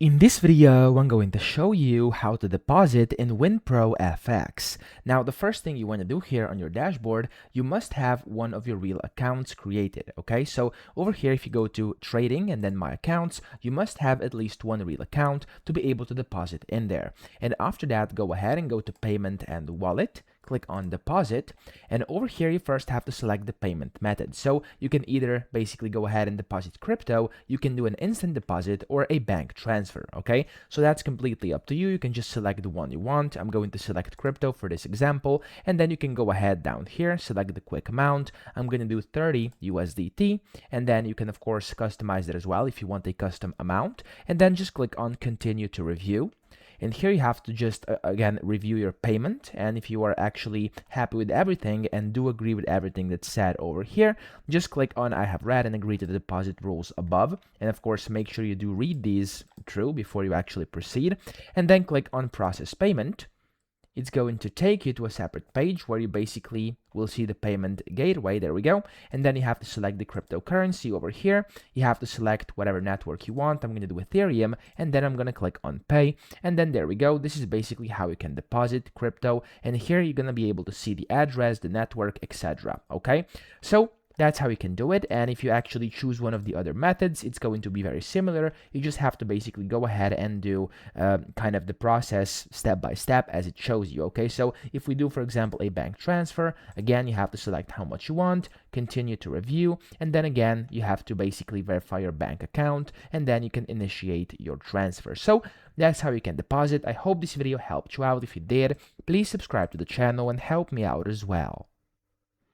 In this video, I'm going to show you how to deposit in WinProFX. Now, the first thing you want to do here on your dashboard, you must have one of your real accounts created, okay? So over here, if you go to Trading and then My Accounts, you must have at least one real account to be able to deposit in there. And after that, go ahead and go to Payment and Wallet. Click on deposit, and over here you first have to select the payment method. So you can either basically go ahead and deposit crypto, you can do an instant deposit, or a bank transfer. Okay, so that's completely up to you. You can just select the one you want. I'm going to select crypto for this example, and then you can go ahead down here, select the quick amount. I'm going to do 30 USDT, and then you can of course customize it as well if you want a custom amount, and then just click on continue to review. And here you have to just again review your payment, and if you are actually happy with everything and do agree with everything that's said over here, just click on I have read and agree to the deposit rules above, and of course make sure you do read these through before you actually proceed, and then click on process payment. It's going to take you to a separate page where you basically will see the payment gateway. There we go. And then you have to select the cryptocurrency over here. You have to select whatever network you want. I'm going to do Ethereum, and then I'm going to click on pay. And then there we go. This is basically how you can deposit crypto. And here you're going to be able to see the address, the network, etc. Okay. So that's how you can do it. And if you actually choose one of the other methods, it's going to be very similar. You just have to basically go ahead and do kind of the process step by step as it shows you. Okay, so if we do, for example, a bank transfer, again, you have to select how much you want, continue to review, and then again, you have to basically verify your bank account, and then you can initiate your transfer. So that's how you can deposit. I hope this video helped you out. If you did, please subscribe to the channel and help me out as well.